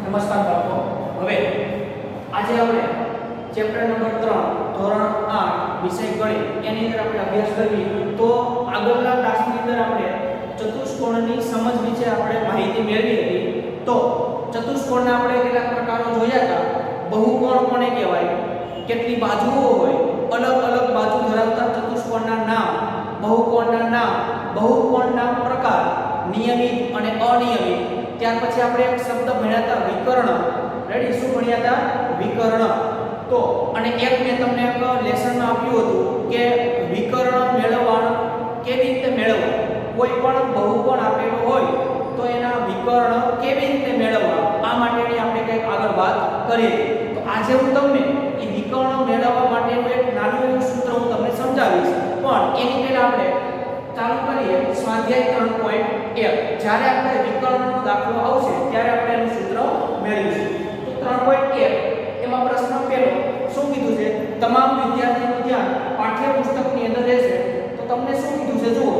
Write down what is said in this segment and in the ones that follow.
નમસ્કાર બાળકો, હવે આજે આપણે ચેપ્ટર નંબર 3 ધોરણ 8 વિષય ગણિત એની અંદર આપણે અભ્યાસ કરીએ. તો આગળના ક્લાસની અંદર આપણે ચતુષ્કોણની સમજ વિશે આપણે માહિતી મેળવી હતી. તો ચતુષ્કોણના આપણે કેટલાક પ્રકારો જોયા હતા. બહુકોણ કોને કહેવાય, કેટલી બાજુઓ હોય, અલગ અલગ બાજુ ધરાવતા ચતુષ્કોણના નામ, બહુકોણના નામ, બહુકોણના પ્રકાર, નિયમિત અને અનિયમિત. ત્યાર પછી આપણે એક શબ્દ ભણ્યા હતા વિકર્ણ. રેડી, શું ભણ્યા હતા? વિકર્ણ. તો અને એક મેં તમને એક લેસનમાં આપ્યું હતું કે વિકર્ણ મેળવવાનું કેવી રીતે મેળવવું. કોઈ પણ બહુકોણ આપેલો હોય તો એના વિકર્ણ કેવી રીતે મેળવવા, આ માટેની આપણે કંઈક આગળ વાત કરીએ. તો આજે હું તમને એ વિકર્ણ મેળવવા માટેનું એક નાનું એવું સૂત્ર હું તમને સમજાવીશ. પણ એની પહેલા આપણે ચાલુ કરીએ સ્વાધ્યાય 3.1. જ્યારે આપણે વિકર્ણનો દાખલો આવશે ત્યારે આપણે એનું સૂત્ર મેળવીશું. તો 3.1 એમાં પ્રશ્ન પહેલો શું કીધું છે? તમામ વિદ્યાર્થીનું ધ્યાન પાઠ્યપુસ્તકની અંદર રહેશે. તો તમને શું કીધું છે જુઓ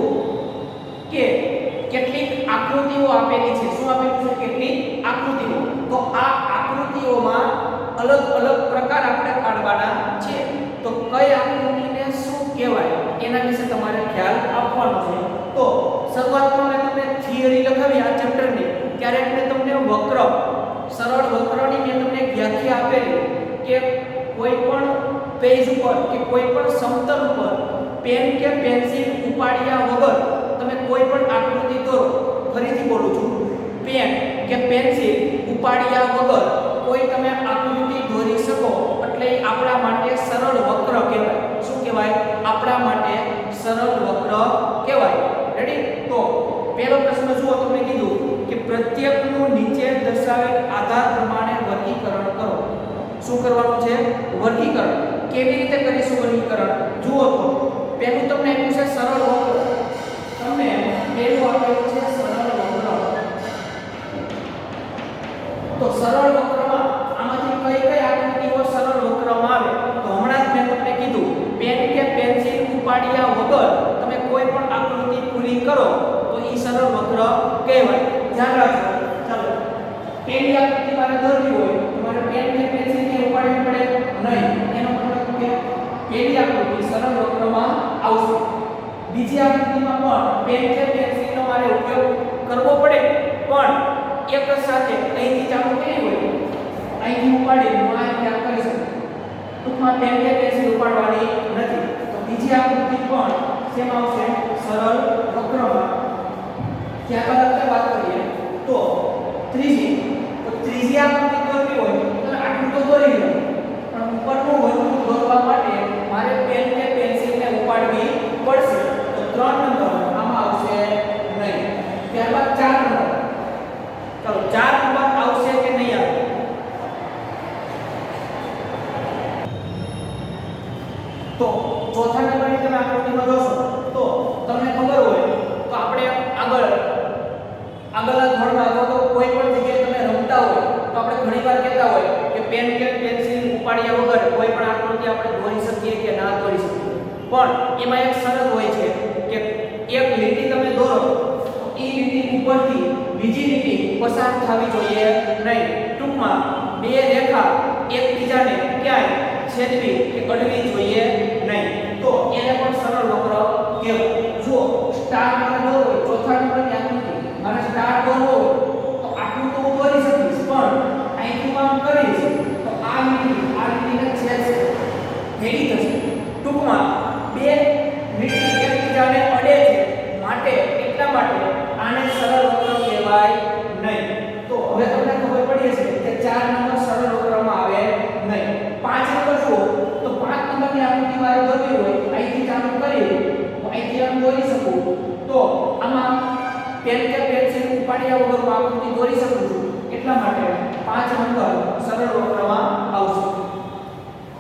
કે કેટલીક આકૃતિઓ આપેલી છે. શું આપેલું છે? કેટલીક આકૃતિઓ. તો આ આકૃતિઓમાં અલગ અલગ પ્રકાર આપણે કાઢવાના છે. તો કઈ આકૃતિને શું કહેવાય એના વિશે તમારે ખ્યાલ આપવાનો છે. તો શરૂઆતમાં મેં તમને થિયરી લખાવી આ ચેપ્ટરની, ત્યારે મેં તમને વક્ર, સરળ વક્રની મેં તમને વ્યાખ્યા આપેલી કે કોઈ પણ પેજ ઉપર કે કોઈ પણ સમતલ ઉપર પેન કે પેન્સિલ ઉપાડ્યા વગર તમે કોઈ પણ આકૃતિ દોરો. ફરીથી બોલું છું, પેન કે પેન્સિલ ઉપાડ્યા વગર કોઈ તમે આકૃતિ દોરી શકો એટલે આપણા માટે સરળ વક્ર કહેવાય. શું કહેવાય? આપણા માટે સરળ વક્ર કહેવાય. રેડી? તો પહેલો પ્રશ્ન જુઓ, તમને કીધું કે પ્રત્યેકનું નીચે દર્શાવેલ આધાર પ્રમાણે વર્ગીકરણ કરો. શું કરવાનું છે? વર્ગીકરણ. કેવી રીતે કરીશું વર્ગીકરણ? જુઓ તો પહેલું તમને આપ્યું છે સરળ વક્ર. તમને પહેલું આપેલું છે સરળ વક્ર. તો સરળ વક્રમાં આમાંથી કઈ કઈ આકૃતિઓ સરળ વક્રમાં આવે? તો હમણાં જ મેં તમને કીધું પેન કે પેન્સિલ ઉપાડ્યા વગર તમે કોઈ પણ આકૃતિ પૂરી કરો તો એ સરળ વક્ર કહેવાય. ધ્યાન રાખજો. ચાલો, પેનની આકૃતિ મારે દોરવી હોય તમારે પેન કે પેન્સિલ ને ઉપાડવી પડે નહીં. એનો મતલબ કે પેનની આકૃતિ સરળ વક્રમાં આવશે. બીજી આકૃતિમાં પણ પેન કે પેન્સિલનો મારે ઉપયોગ કરવો પડે, પણ એક સાથે અહીંથી ચાલુ કરી હોય અહીંથી ઉપાડી હું આ રીતે કરી શકું. ટૂંકમાં પેન કે પેન્સિલ ઉપાડવાની નથી. તો બીજી આકૃતિ પણ શેમાં આવશે? સરળ વક્રમાં. ત્યારબાદ આપણે વાત કરીએ તો ત્રીજી આકૃતિ દોરવી હોય તો આટલું તો દોરી લો, પણ ઉપરનું વર્તુળ દોરવા માટે મારે પેન કે પેન્સિલને ઉપાડવી પડશે. તો 3 નંબર આમાં આવશે નહીં. ત્યારબાદ 4 નંબર. ચાલો, 4 નંબર આવશે કે નહીં આવે? તો ચોથા નંબરની તમે આકૃતિમાં જોશો તો તમને ખબર હોય તો આપણે આગળના ધોરણમાં અથવા તો કોઈ પણ જગ્યાએ તમે રમતા હોય તો આપણે ઘણીવાર કહેતા હોય કે પેન કે પેન્સિલ ઉપાડ્યા વગર કોઈ પણ આકૃતિ આપણે દોરી શકીએ કે ના દોરી શકીએ. પણ એમાં એક શરત હોય છે કે એક લીટી તમે દોરો તો એ લીટી ઉપરથી બીજી લીટી પસાર થવી જોઈએ નહીં. ટૂંકમાં બે રેખા એકબીજાને ક્યાંય છેદવી કે અડવી જોઈએ નહીં. તો એને પણ સરળ વક્ર કહેવાય. જો સ્ટાર મારે દોરવો હોય, ચોથા નંબરની આકૃતિ મારે સ્ટાર દોરવો હોય તો આટલું તો હું દોરી શકીશ, પણ અહીંથી આમ કરીશ તો આ લીટીને છેદશે, ભેગી થશે. ટૂંકમાં બે લીટી એકબીજાને અડે છે, માટે એટલા માટે આને સરળ વક્ર કહેવાય નહીં. તો હવે તમને ખબર પડી હશે કે 4 નંબર સરળ વક્રમાં આવે નહીં. 5 નંબર જુઓ તો 5 નંબરની આકૃતિ મારે દોરવી હોય અહીંથી ચાલુ કરી તો અહીંથી આમ દોરી શકું. તો આમાં પેન કે પેન્સિલ ઉપાડ્યા વગર હું આકૃતિ દોરી શકું છું, એટલા માટે 5 નંબર સરળ વક્રમાં આવશે.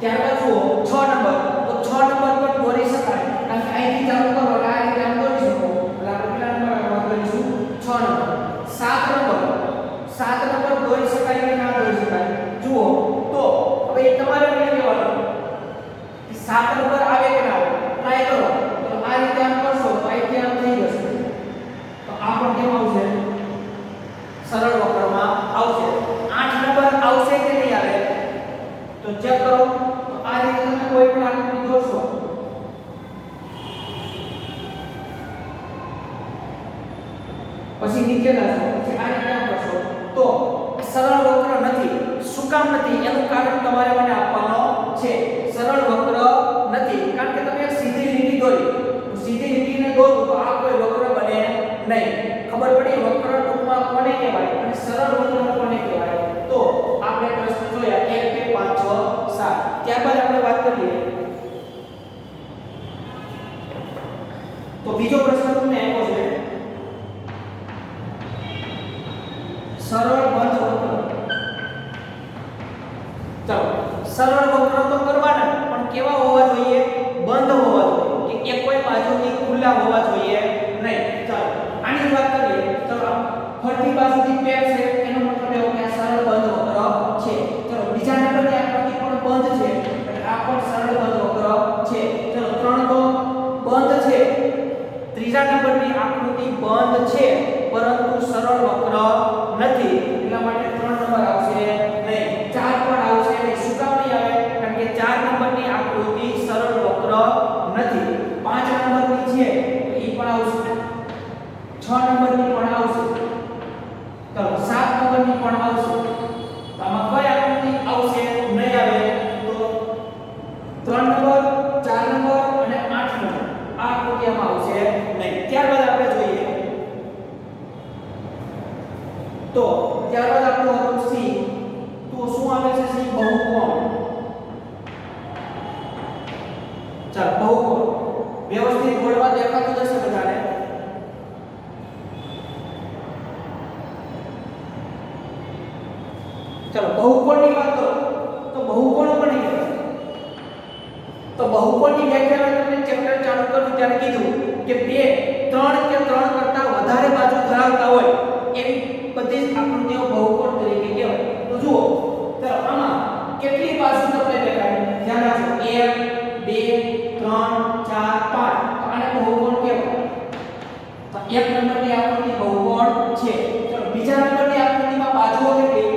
ત્યારબાદ જુઓ 6 નંબર. તો 6 નંબર પણ દોરી શકાય, કારણ કે અહીંથી ચાલુ કરો એટલે આ રીતે આમ દોરી શકો. એટલે આપણે કેટલા નંબર વાત કરીશું? 6 નંબર. 7 નંબર દોરી શકાય કે ના દોરી શકાય? જુઓ તો હવે એ તમારે નિર્ણય લેવાનો કે 7 નંબર આવે કે ના આવે. ટ્રાય કરો. તો આ રીતે આમ કરશો તો અહીંથી આમ થઈ જશે. તો આ પણ કેમ આવશે? સરળ વક્રમાં આવશે. 8 પછી નીચે લાવશો, પછી આ રીતે આમ કરશો તો સરળ વક્ર નથી. શું કામ નથી? એનું કારણ તમારે મને આપવાનો છે. સરળ વક્ર નથી કારણ કે તમે એક સીધી લીટી દોરી, સીધી લીટીને દોરો તો આ કોઈ વક્ર બને નહીં. ખબર પડી? વક્ર ટૂંકમાં કોને કહેવાય અને સરળ વક્ર કોને કહેવાય? તો આપણે પ્રશ્ન જોયા 1 2 5 6 7. ત્યારબાદ આપણે વાત કરીએ તો બીજો પ્રશ્ન તમને આપ્યો છે સરળ બંધ વક્ર. ચાલો, સરળ વક્ર તો કરવાના પણ કેવા હોવા જોઈએ? બંધ હોવા જોઈએ, કે કોઈ બાજુથી ખુલ્લા હોવા જોઈએ નહીં. ચાલો આની વાત કરીએ. ચાલો ફરતી બાજુથી પેર છે એનો મતલબ એવો કે આ સરળ બંધ વક્ર છે. ચાલો બીજા નંબરની આકૃતિ પણ બંધ છે એટલે આ પણ સરળ બંધ વક્ર છે. ચાલો ત્રણ તો બંધ છે. ત્રીજા નંબરની આકૃતિ બંધ છે પરંતુ સરળ વક્ર નથી, એટલા માટે 3 નંબર આવશે નહીં. 4 પણ આવશે નહીં. શું કામ નહીં આવે? કારણ કે 4 નંબરની આકૃતિ સરળ વક્ર નથી. 5 નંબરની છે એ પણ આવશે, 6 નંબરની પણ આવશે, ચાલો 7 નંબરની પણ આવશે. તો આમાં કઈ આકૃતિ આવશે? નહીં આવે. તો 3 નંબર, 4 નંબર અને 8 નંબર આ આકૃતિ આમાં આવશે નહીં. ત્યારબાદ આપણે જોઈએ તો ત્યારબાદ આપણું હતું સી. તો શું આવે છે? સી બહુકોણ. ચાલો બહુકોણ વ્યવસ્થિત બોર્ડમાં દેખાતું હશે બધાને. ચાલો બહુકોણની વાત કરો તો બહુકોણ પણ કહેવાય. તો બહુકોણની વ્યાખ્યા મેં તમને ચેપ્ટર ચાલુ કર્યું ત્યારે કીધું કે 2 3 કે 3 કરતા વધારે બાજુ ધરાવતા હોય એવી બધી જ આકૃતિઓ બહુકોણ તરીકે કહેવાય. તો જુઓ, ચાલો આમાં કેટલી બાજુ તમને દેખાય? ધ્યાન રાખો 1 2 3 4 5. તો આને બહુકોણ કહેવાય. તો 1 નંબરની આકૃતિ બહુકોણ છે. ચાલો બીજા નંબરની આકૃતિમાં બાજુઓ કેટલી?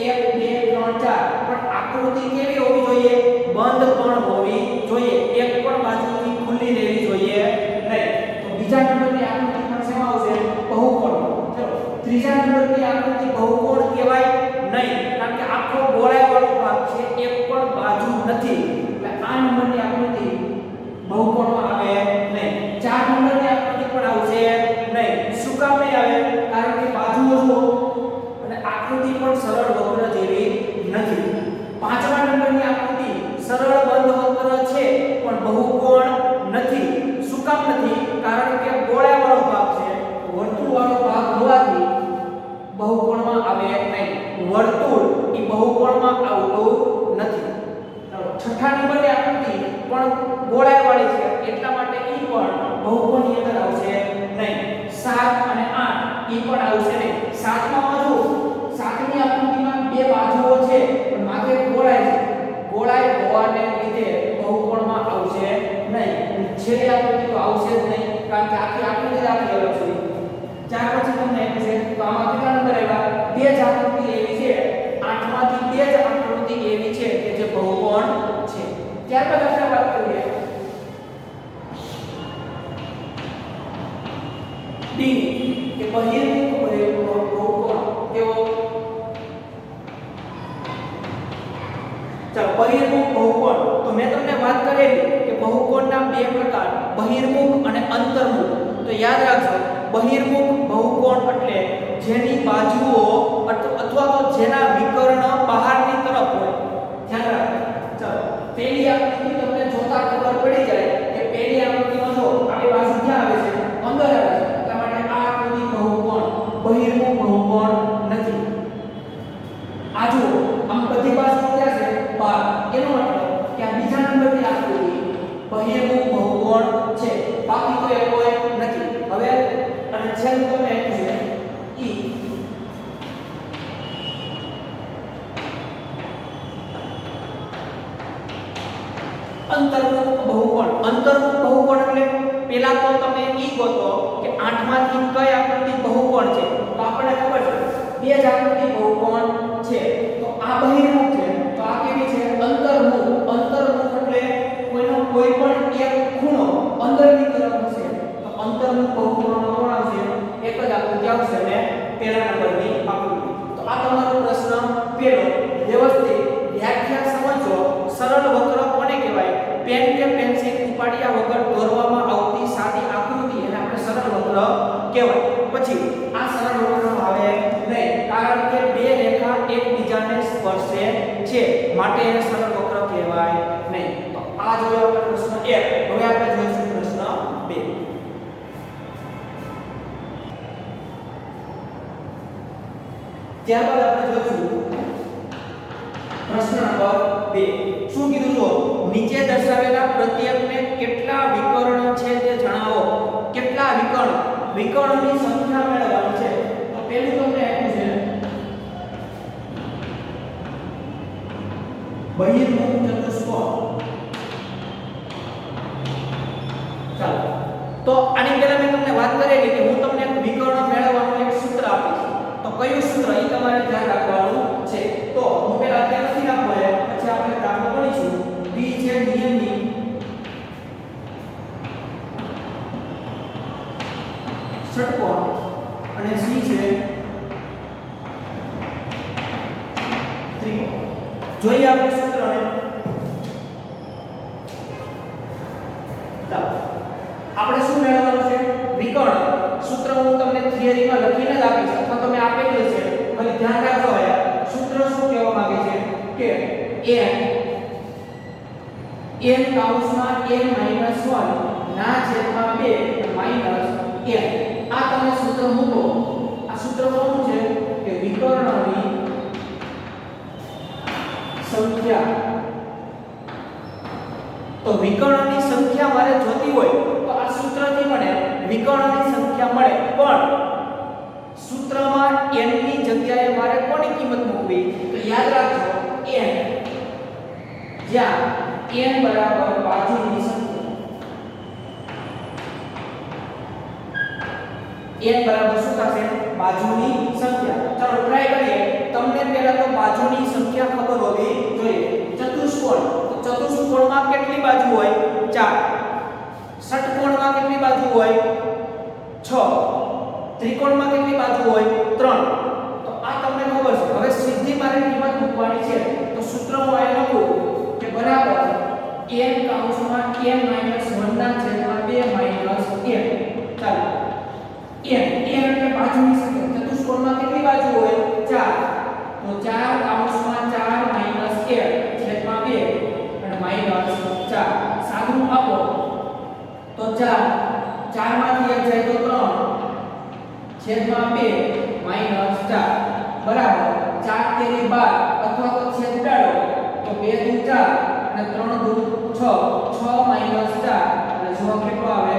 1 2 3 4. પણ આકૃતિ કેવી હોવી જોઈએ? બંધ પણ હોવી જોઈએ. એક પણ બાજુથી ખુલ્લી રહેવી જોઈએ નહીં. તો બીજા નંબરની આકૃતિ પણ શેમાં આવશે? બહુકોણ. ચલો ત્રીજા નંબરની આકૃતિ બહુકોણ કહેવાય નહીં કારણ કે આખો ગોળાઈવાળો ભાગ છે, એક પણ બાજુ નથી. એટલે આ નંબરની આકૃતિ બહુકોણમાં આવે નહીં. 4 નંબરની આકૃતિ પણ આવશે નહીં. શું કામ નહીં આવે? કારણ કે બાજુઓ જુઓ અને આકૃતિ પણ સરળ વક્ર જેવી નથી. 5મા નંબરની આકૃતિ સરળ બંધ વક્ર છે પણ બહુકોણ નથી. શું કામ નથી? કારણ કે ગોળાઈવાળો ભાગ છે, વર્તુળવાળો ભાગ હોવાથી બહુકોણમાં આવે નહીં. વર્તુળ એ બહુકોણમાં આવતું નથી. ચાલો 6થા નંબરની આકૃતિ પણ ગોળાઈવાળી છે એટલા માટે એ પણ બહુકોણની અંદર આવશે નહીં. 7 અને 8 એ પણ આવશે નહીં. 7મા જો 7મી આકૃતિમાં 2 બાજુઓ છે પણ માથે ગોળાઈ છે. ગોળાઈ હોવાને લીધે બહુકોણમાં આવશે નહીં. છેલ્લી આકૃતિ તો આવશે જ નહીં કારણ કે આખી આકૃતિ આપી અલગ છે. ત્યાર પછી તમને એમ છે તો આમાં કેટલા નંબર આવ્યા? 2 જ આકૃતિ એવી છે, 8માંથી 2 જ આકૃતિ એવી છે કે જે બહુકોણ છે. ત્યારબાદ આપણે વાત કરીએ ડી કે બહિર્મુખ બહુકોણ કેવો? ચાલો બહિર્મુખ બહુકોણ. તો મેં તમને વાત કરેલી કે બહુકોણના 2 પ્રકાર, બહિર્મુખ અને અંતર્મુખ. તો યાદ રાખજો, બહિર્મુખ બહુકોણ એટલે જેની બાજુઓ અથવા તો જેના વિકર્ણ બહારની તરફ હોય. ધ્યાન રાખજો. ચાલો પહેલી આકૃતિ તમને જોતા ખબર પડી જાય કે પહેલી આકૃતિમાં જો આપણી બાજુ ક્યાં આવે છે? અંદર આવે છે. એટલા માટે આ આકૃતિ બહુકોણ, બહિર્મુખ બહુકોણ નથી. આ જુઓ આમ બધી બાજુ ક્યાં છે? બહાર. એનો મતલબ કે આ બીજા નંબરની આકૃતિ બહિર્મુખ બહુકોણ છે, બાકી તો એ કોઈ નથી. હવે અને છેલ્લું તમને એક છે ઈ અંતર્મુખ બહુકોણ. અંતર્મુખ બહુકોણ એટલે પહેલા તો તમે ઈ ગોતો કે 8માંથી કઈ આકૃતિ બહુકોણ છે. તો આપણને ખબર છે 2 જ આકૃતિ બહુકોણ છે. તો આ બહિર્મુખ છે, તો આ કેવી છે? અંતર્મુખ. અંતર્મુખ એટલે કોઈનો કોઈ પણ એક ખૂણો અંદરની તરફ હશે. તો અંતર્મુખ બહુકોણમાં કોણ આવશે? એક જ આકૃતિ આવશે. પહેલા નંબરની આકૃતિ. તો આ તમારો પ્રશ્ન પહેલો. વ્યવસ્થિત વ્યાખ્યા સમજો. સરળ વક્ર કોને કહેવાય? પેન કે પેન્સિલ ઉપાડ્યા વગર દોરવામાં આવતી સાદી આકૃતિ એને આપણે સરળ વક્ર કહેવાય. પછી આ સરળ વક્ર આવે નહીં, કારણ કે બે રેખા એકબીજાને સ્પર્શે છે, માટે એને સરળ વક્ર કહેવાય નહીં. તો આ જોયો આપણે પ્રશ્ન 1. હવે આપણે જોઈશું પ્રશ્ન 2. ત્યારબાદ આપણે જોઈશું પ્રશ્ન નંબર 2. શું કીધું છો? નીચે દર્શાવેલા પ્રત્યેકને કેટલા વિકર્ણ છે તે જણાવો. કેટલા વિકર્ણ? વિકર્ણની સંખ્યા મેળવવાની છે. તો પહેલું તમને આપ્યું છે બહિર્મુખ ચતુષ્કોણ. ચાલો, તો આની પહેલા મેં તમને વાત કરેલી કે હું તમને એક વિકર્ણ મેળવવાનું એક સૂત્ર આપીશ. તો કયું સૂત્ર એ તમારે ધ્યાન રાખવાનું છે. તો હું પહેલા ત્યાં નથી નાખવો છે, પછી આપણે દાખલો ગણીશું. b છે નિયમની ષટકોણ અને c છે ત્રિકોણ. જોઈએ આપણે સૂત્રને. ચાલો, આપણે શું મેળવવાનું છે? વિકર્ણ. સૂત્ર હું તમને થિયરીમાં લખીને જ આપીશ અથવા તમે આપેલું છે, ખાલી ધ્યાન રાખજો. સૂત્ર શું કહેવા માંગે છે કે n કૌંસમાં n - 1 ના છેદમાં 2 માઈનસ n. આ તમે સૂત્ર મૂકો. આ સૂત્ર શું છે કે વિકર્ણની સંખ્યા. તો વિકર્ણની સંખ્યા મારે જોતી હોય તો આ સૂત્રથી મને વિકર્ણની સંખ્યા મળે, પણ સૂત્રમાં n ની જગ્યાએ મારે કોની કિંમત મૂકવી? તો યાદ રાખજો n, જ્યાં n બરાબર બાજુની સંખ્યા. n બરાબર શું થશે? બાજુની સંખ્યા. ચાલો ટ્રાય કરીએ. તમને પહેલા તો બાજુની સંખ્યા ખબર હોવી જોઈએ. ચતુષ્કોણ. ચતુષ્કોણમાં કેટલી બાજુ હોય? 4. ષટકોણમાં કેટલી બાજુ હોય? 6. ત્રિકોણમાં કેટલી બાજુ હોય? 3. તો આ તમને ખબર છે. હવે સીધી મારે કિંમત મૂકવાની છે. તો સૂત્ર હું અહીં લખું કે બરાબર n કૌંસમાં n - 1 ના છેદમાં 2 માઈનસ n. ચાલો, n એટલે બાજુની સંખ્યા. ચતુષ્કોણમાં કેટલી બાજુ હોય? 4. તો 4 કૌંસમાં 4 માઈનસ 1 છેદમાં 2 અને માઈનસ 4. સાદું આપો તો 4 માંથી 1 જાય તો 3 છેદમાં 2 માઈનસ 4 બરાબર 4 તેરી 12 અથવા તો છેદ ઉડાડો તો 2 દુ 4 અને 3 દુ 6 6 માઈનસ 4 અને જવાબ કેટલો આવે?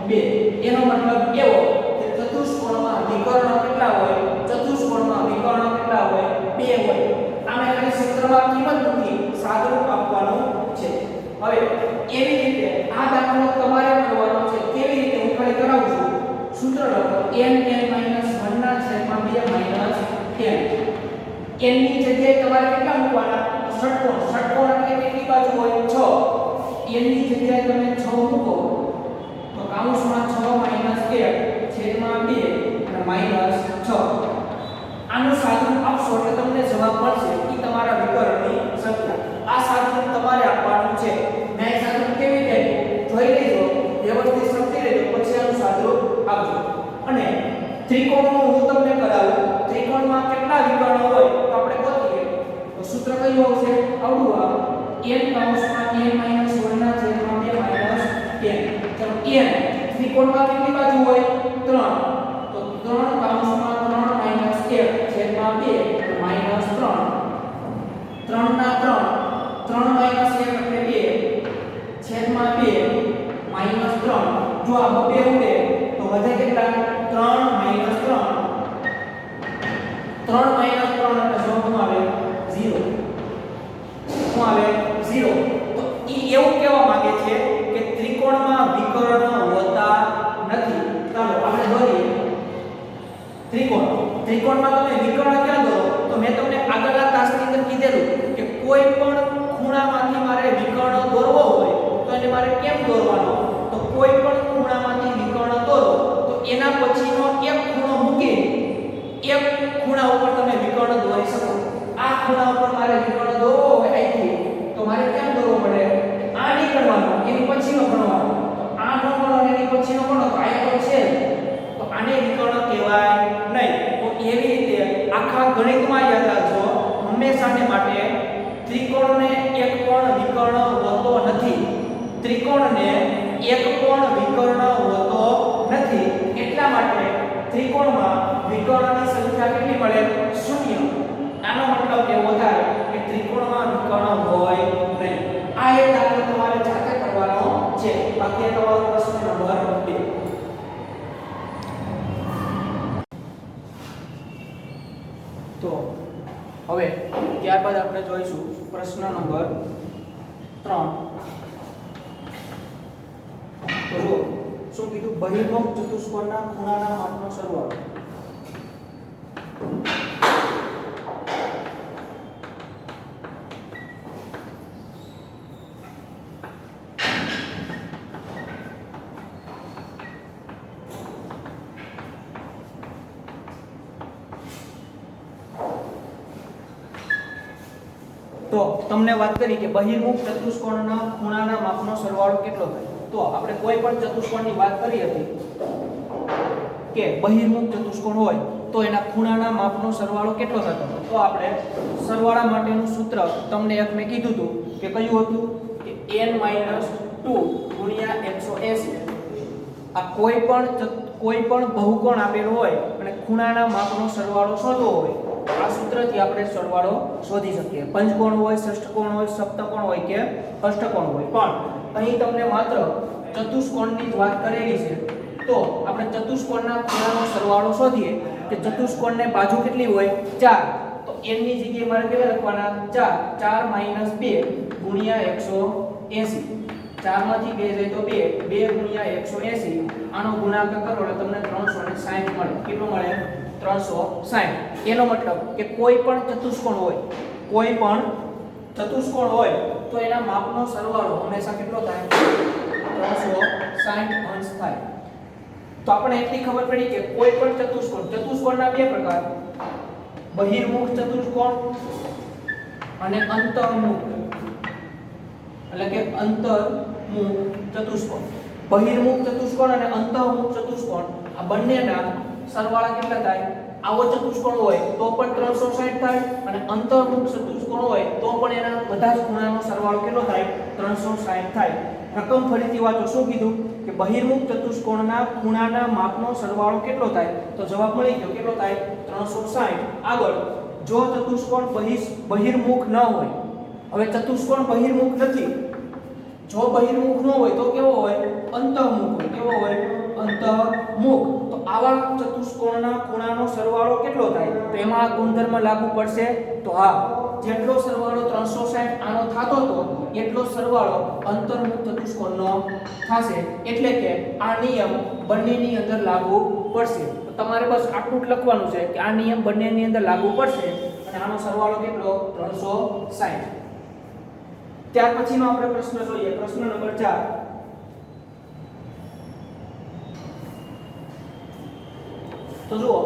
2. એનો મતલબ એવો કે ચતુષ્કોણમાં વિકર્ણ કેટલા હોય? ચતુષ્કોણમાં વિકર્ણ કેટલા હોય? 2 હોય. આને ખાલી સૂત્રમાં કિંમત મૂકી સાદુરૂપ આપવાનું છે. હવે એવી રીતે આ દાખલો તમારે કરવાનો છે. કેવી રીતે હું ખાલી કરાવું છું. સૂત્ર લખો n - 1 ના છેદમાં 2 માઈનસ n. n ની જગ્યાએ તમારે કેટલા મૂકવાના? ષટકોણ. ષટકોણ એટલે કેટલી બાજુ હોય? 6. n ની જગ્યાએ તમે 6 મૂકો તો કૌંસમાં 6 માઈનસ 1 છેદમાં 2 અને માઈનસ 6. આનું સાદુરૂપ આપશો એટલે તમને જવાબ મળશે કે તમારા વિકર્ણની સંખ્યા. આ સાદુરૂપ તમારે આપવાનું છે. મેં સાદુરૂપ કેવી રીતે જોઈ લેજો, વ્યવસ્થિત સમજી લેજો, પછી આનું સાદુરૂપ આપજો. અને ત્રિકોણનું હું તમને કરાવું. ત્રિકોણમાં કેટલા વિકર્ણ હોય તો આપણે ગોતીએ. તો સૂત્ર કયું આવશે? આવડું આ n કૌંસમાં n - 1 ના છેદમાં 2 માઈનસ n. ચાલો n ત્રિકોણમાં કેટલી બાજુ હોય? 3. તો 3 કૌંસમાં 3 માઈનસ 1 છેદમાં 2 માઈનસ 3. 3 ના 3 3 માઈનસ 1 એટલે 2 છેદમાં 2 માઈનસ 3. જો આ 2 ઉડે તો વધે કેટલા? 3 માઈનસ 3. 3 માઈનસ 3 એટલે જવાબ આવે 0. શું આવે? 0. તો એવું કહેવા માંગે છે કે ત્રિકોણમાં વિકર્ણ હોતા નથી. ચાલો આપણે દોરીએ ત્રિકોણ. ત્રિકોણમાં તમે વિકર્ણ ક્યાં દોરો? તો મેં તમને આગળના તાસની અંદર કીધેલું કે કોઈ પણ ખૂણામાંથી મારે વિકર્ણ દોરવો હોય તો એને મારે કેમ દોરવાનો? તો કોઈ પણ ખૂણામાંથી વિકર્ણ દોરો તો એના પછીનો એક ખૂણો મૂકી એક ખૂણા ઉપર તમે વિકર્ણ દોરી શકો. આ ખૂણા ઉપર મારે વિકર્ણ દોરવો હોય અહીંથી તો મારે કેમ દોરવો પડે? આ નહીં કરવાનો, એની પછીનો ગણવાનો. તો આ નો ગણો એની પછીનો ગણો તો આ તો છે તો આને વિકર્ણ કહેવાય નહીં. તો એવી રીતે આખા ગણિતમાં યાદ રાખજો, હંમેશાને માટે ત્રિકોણને એક પણ વિકર્ણ હોતો નથી. ત્રિકોણને એક પણ વિકર્ણ હોતો નથી. એટલા માટે ત્રિકોણમાં વિકર્ણની સંખ્યા કેટલી મળે? 0. આનો મતલબ એવો થાય કે ત્રિકોણમાં વિકર્ણ હોય નહીં. આ એક દાખલો તમારે જાતે કરવાનો છે. બાકી તમારો પ્રશ્ન નંબર 2. તો હવે ત્યારબાદ આપણે જોઈશું પ્રશ્ન નંબર 3. તો જો શું કીધું? બહિર્મુખ ચતુષ્કોણના ખૂણાના માપનો સરવાળો. તો તમને વાત કરી કે બહિર્મુખ ચતુષ્કોણના ખૂણાના માપનો સરવાળો કેટલો થાય. તો આપણે કોઈ પણ ચતુષ્કોણની વાત કરી હતી કે બહિર્મુખ ચતુષ્કોણ હોય તો એના ખૂણાના માપનો સરવાળો કેટલો થતો. તો આપણે સરવાળા માટેનું સૂત્ર તમને એક મેં કીધું હતું કે કયું હતું કે n - 2 ગુણ્યા 180. આ કોઈ પણ બહુકોણ આપેલો હોય અને ખૂણાના માપનો સરવાળો શોધવો હોય આ સૂત્રથી આપણે સરવાળો શોધી શકીએ. પંચકોણ હોય, ષષ્ઠકોણ હોય, સપ્તકોણ હોય કે અષ્ટકોણ હોય. પણ અહીં તમને માત્ર ચતુષ્કોણની જ વાત કરેલી છે. તો આપણે ચતુષ્કોણના ખૂણાનો સરવાળો શોધીએ કે ચતુષ્કોણને બાજુ કેટલી હોય? 4. તો n ની જગ્યાએ મારે કેવા લખવાના? 4 2 ગુણ્યા 180. 4 માંથી 2 જાય તો 2 ગુણ્યા 180. આનો ગુણાકાર કરો એટલે તમને 360 મળે. કેટલું મળે? 360. એનો મતલબ કે કોઈ પણ ચતુષ્કોણ હોય તો એના માપનો સરવાળો હંમેશા કેટલો થાય? 360 અંશ થાય. તો આપણે એટલી ખબર પડી કે કોઈ પણ ચતુષ્કોણના બે પ્રકાર, બહિર્મુખ ચતુષ્કોણ અને અંતર્મુખ, એટલે કે અંતર્મુખ ચતુષ્કોણ. બહિર્મુખ ચતુષ્કોણ અને અંતર્મુખ ચતુષ્કોણ આ બંનેના સરવાળા કેટલા થાય? આવો ચતુષ્કોણ હોય તો પણ 360 થાય અને અંતર્મુખ ચતુષ્કોણ હોય તો પણ એના બધા જ ખૂણાનો સરવાળો કેટલો થાય? 360 થાય. રકમ ફરીથી વાંચો. શું કીધું કે બહિર્મુખ ચતુષ્કોણના ખૂણાના માપનો સરવાળો કેટલો થાય? તો જવાબ મળી ગયો. કેટલો થાય? 360. આગળ જો ચતુષ્કોણ બહિર્મુખ ન હોય, હવે ચતુષ્કોણ બહિર્મુખ નથી, જો બહિર્મુખ ન હોય તો કેવો હોય? અંતર્મુખ હોય. કેવો હોય? અંતર્મુખ. તો આવા ચતુષ્કોણના ખૂણાનો સરવાળો કેટલો થાય? તો એમાં આ ગુણધર્મ લાગુ પડશે. તો હા, જેટલો સરવાળો 360 આનો થાતો તો એટલો સરવાળો અંતર્મુખ ચતુષ્કોણનો થશે. એટલે કે આ નિયમ બંનેની અંદર લાગુ પડશે. તો તમારે બસ આટલું જ લખવાનું છે કે આ નિયમ બંનેની અંદર લાગુ પડશે અને આનો સરવાળો કેટલો? 360. ત્યાર પછીનો આપણે પ્રશ્ન જોઈએ. પ્રશ્ન નંબર 4. તો જુઓ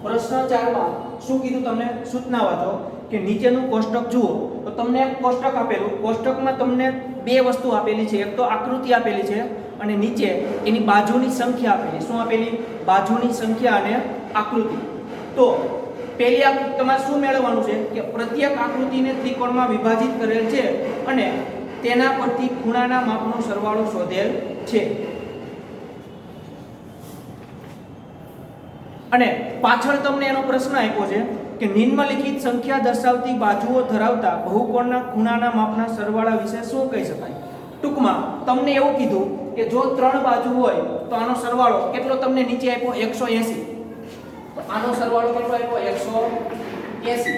પ્રશ્ન 4 માં શું કીધું? તમને સૂચના વાંચો કે નીચેનું કોષ્ટક જુઓ. તો તમને એક કોષ્ટક આપેલું, કોષ્ટકમાં તમને બે વસ્તુ આપેલી છે. એક તો આકૃતિ આપેલી છે અને નીચે એની બાજુની સંખ્યા આપેલી. શું આપેલી? બાજુની સંખ્યા અને આકૃતિ. તો પહેલી આકૃતિ તમારે શું મેળવવાનું છે કે પ્રત્યેક આકૃતિને ત્રિકોણમાં વિભાજિત કરેલ છે અને તેના પરથી ખૂણાના માપનો સરવાળો શોધેલ છે. અને પાછળ તમને એનો પ્રશ્ન આપ્યો છે કે નિમ્નલિખિત સંખ્યા દર્શાવતી બાજુઓ ધરાવતા બહુકોણના ખૂણાના માપના સરવાળા વિશે શું કહી શકાય? ટૂંકમાં તમને એવું કીધું કે જો 3 બાજુ હોય તો આનો સરવાળો કેટલો તમને નીચે આપ્યો? 180. તો આનો સરવાળો કેટલો આપ્યો? 180.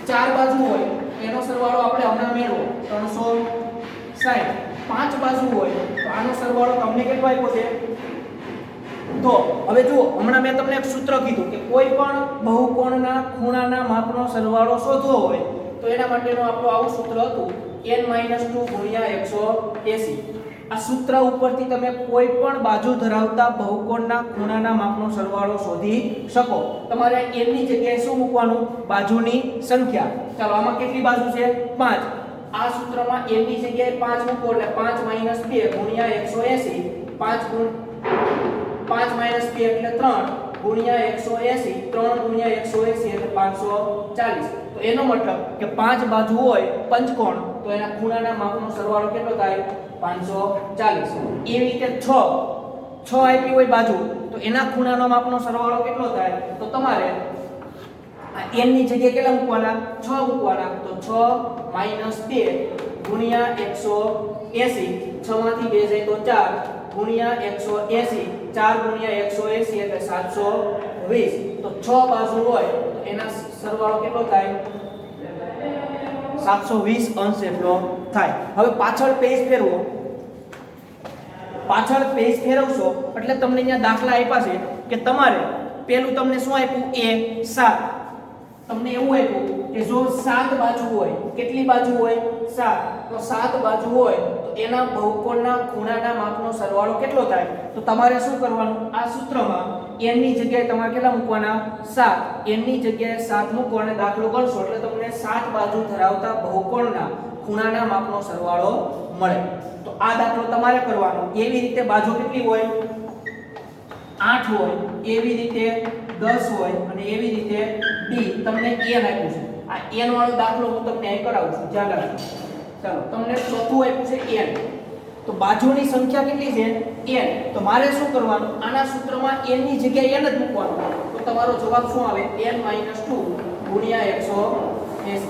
4 બાજુ હોય તો એનો સરવાળો આપણે હમણાં મેળવો 360. 5 બાજુ હોય તો આનો સરવાળો તમને કેટલો આપ્યો છે? તો હવે જુઓ, હમણાં મેં તમને એક સૂત્ર કીધું કે કોઈ પણ બહુકોણના ખૂણાના માપનો સરવાળો શોધવો હોય તો એના માટેનું આપણું આવું સૂત્ર હતું n - 2 ગુણ્યા 180. આ સૂત્ર ઉપરથી તમે કોઈ પણ બાજુ ધરાવતા બહુકોણના ખૂણાના માપનો સરવાળો શોધી શકો. તમારે n ની જગ્યાએ શું મૂકવાનું? બાજુની સંખ્યા. ચાલો આમાં કેટલી બાજુ છે? 5. આ સૂત્રમાં n ની જગ્યાએ 5 મૂકો એટલે 5 - 2 ગુણ્યા 180. 5 - 2 એટલે 3 ગુણ્યા 180. 3 ગુણ્યા 180 એટલે 540. તો એનો મતલબ કે 5 બાજુ હોય પંચકોણ તો એના ખૂણાના માપનો સરવાળો કેટલો થાય? 540. એવી રીતે 6 આપી હોય બાજુ તો એના ખૂણાનો માપનો સરવાળો કેટલો થાય? તો તમારે n ની જગ્યાએ કેટલા મૂકવાના? 6 મૂકવાના. તો 6 - 2 ગુણ્યા 180. 6 માંથી 2 જાય તો 4 ગુણ્યા 180. 4 ગુણ્યા 180 એટલે 720. તો 6 બાજુ હોય તો એના સરવાળો કેટલો થાય? 720 અંશ એટલો થાય. હવે પાછળ પેજ ફેરવો. પાછળ પેજ ફેરવશો એટલે તમને અહીંયા દાખલા આપ્યા છે કે તમારે પેલું તમને શું આપ્યું? a 7. તમને એવું આપ્યું કે જો 7 બાજુ હોય, કેટલી બાજુ હોય? 7. તો 7 બાજુ હોય તો એના બહુકોણના ખૂણાના માપનો સરવાળો કેટલો થાય? તો તમારે શું કરવાનું? આ સૂત્રમાં n ની જગ્યાએ તમારે કેટલા મૂકવાના? 7. n ની જગ્યાએ 7 મૂકો અને દાખલો ગણશો એટલે તમને 7 બાજુ ધરાવતા બહુકોણના ખૂણાના માપનો સરવાળો મળે. તો આ દાખલો તમારે કરવાનો. એવી રીતે બાજુ કેટલી હોય? 8 હોય, એવી રીતે 10 હોય અને એવી રીતે d. તમને n આપ્યું છે. આ n વાળો દાખલો હું તમને અહીં કરાવું છું. ધ્યાન રાખજો. ચાલો તમને ચોથું આપ્યું છે n. તો બાજુની સંખ્યા કેટલી છે? n. તો મારે શું કરવાનું? આના સૂત્રમાં n ની જગ્યાએ n જ મૂકવાનું. તો તમારો જવાબ શું આવે? n - 2 ગુણ્યા 180.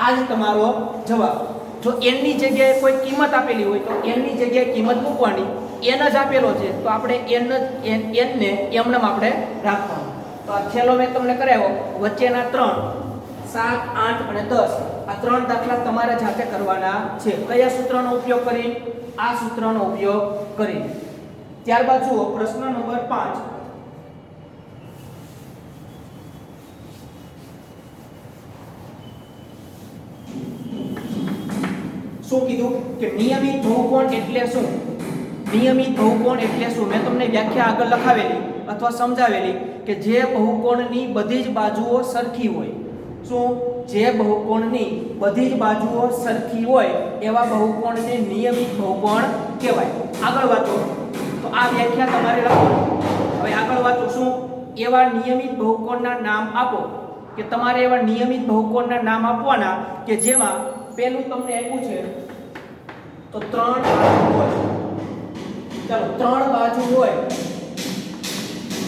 આ જ તમારો જવાબ. જો n ની જગ્યાએ કોઈ કિંમત આપેલી હોય તો n ની જગ્યાએ કિંમત મૂકવાની. n જ આપેલો છે તો આપણે n ને એમનેમ આપણે રાખવાનું. તો આ છેલ્લો મેં તમને કરાવ્યો. વચ્ચેના 3 7 8 અને 10 આ 3 દાખલા તમારે જાતે કરવાના છે. કયા સૂત્રનો ઉપયોગ કરી? આ સૂત્રનો ઉપયોગ કરી. ત્યારબાદ જુઓ પ્રશ્ન નંબર 5. શું કીધું કે નિયમિત બહુકોણ એટલે શું? નિયમિત બહુકોણ એટલે શું? મેં તમને વ્યાખ્યા આગળ લખાવેલી અથવા સમજાવેલી કે જે બહુકોણની બધી જ બાજુઓ સરખી હોય. શું? જે બહુકોણની બધી જ બાજુઓ સરખી હોય એવા બહુકોણને નિયમિત બહુકોણ કહેવાય. આગળ વાંચો તો આ વ્યાખ્યા તમારે લખવાની. હવે આગળ વાંચો. શું? એવા નિયમિત બહુકોણના નામ આપો. કે તમારે એવા નિયમિત બહુકોણના નામ આપવાના કે જેમાં પેલું તમને આપ્યું છે તો 3 બાજુ હોય. ચાલો 3 બાજુ હોય.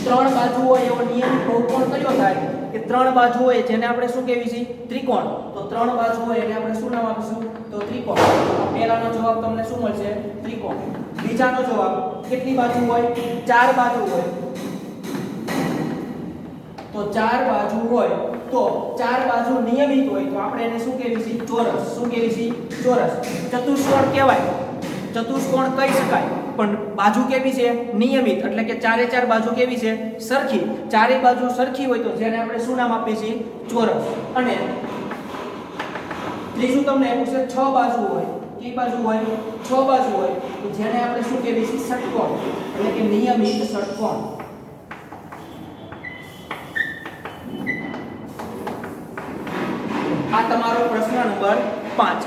3 બાજુ હોય એવો નિયમિત બહુકોણ કયો થાય? કે 3 બાજુ હોય જેને આપણે શું કહેવી છે? ત્રિકોણ. તો 3 બાજુ હોય એટલે આપણે શું નામ આપીશું? તો ત્રિકોણ. પહેલાનો જવાબ તમને શું મળશે? ત્રિકોણ. બીજાનો જવાબ કેટલી બાજુ હોય? 4 બાજુ હોય. તો 4 બાજુ હોય તો 4 બાજુ નિયમિત હોય તો આપણે એને શું કહેવી છે? ચોરસ. શું કહેવી છે? ચોરસ. ચતુષ્કોણ કહેવાય. ચતુષ્કોણ કહી શકાય પણ બાજુ કેવી છે? નિયમિત. એટલે કે 4 બાજુ કેવી છે? સરખી. 4 બાજુ સરખી હોય તો જેને આપણે શું નામ આપીએ છીએ? ચોરસ. અને ત્રીજું તમને આપ્યું છે 6 બાજુ હોય. કઈ બાજુ હોય? 6 બાજુ હોય તો જેને આપણે શું કહેવી છે? ષટકોણ. એટલે કે નિયમિત ષટકોણ. આ તમારો પ્રશ્ન નંબર 5.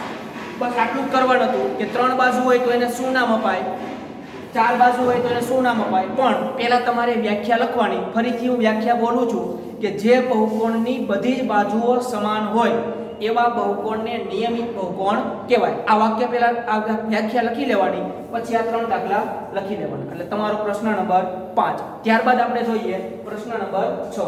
બસ આટલું જ કરવાનું હતું કે 3 બાજુ હોય તો એને શું નામ અપાય? 4 બાજુ હોય તો એને શું નામ અપાય? પણ પહેલા તમારે વ્યાખ્યા લખવાની. ફરીથી હું વ્યાખ્યા બોલું છું કે જે બહુકોણની બધી જ બાજુઓ સમાન હોય એવા બહુકોણને નિયમિત બહુકોણ કહેવાય. આ વાક્ય પહેલા આ વ્યાખ્યા લખી લેવાની, પછી આ 3 દાખલા લખી લેવાના. એટલે તમારો પ્રશ્ન નંબર 5. ત્યારબાદ આપણે જોઈએ પ્રશ્ન નંબર 6.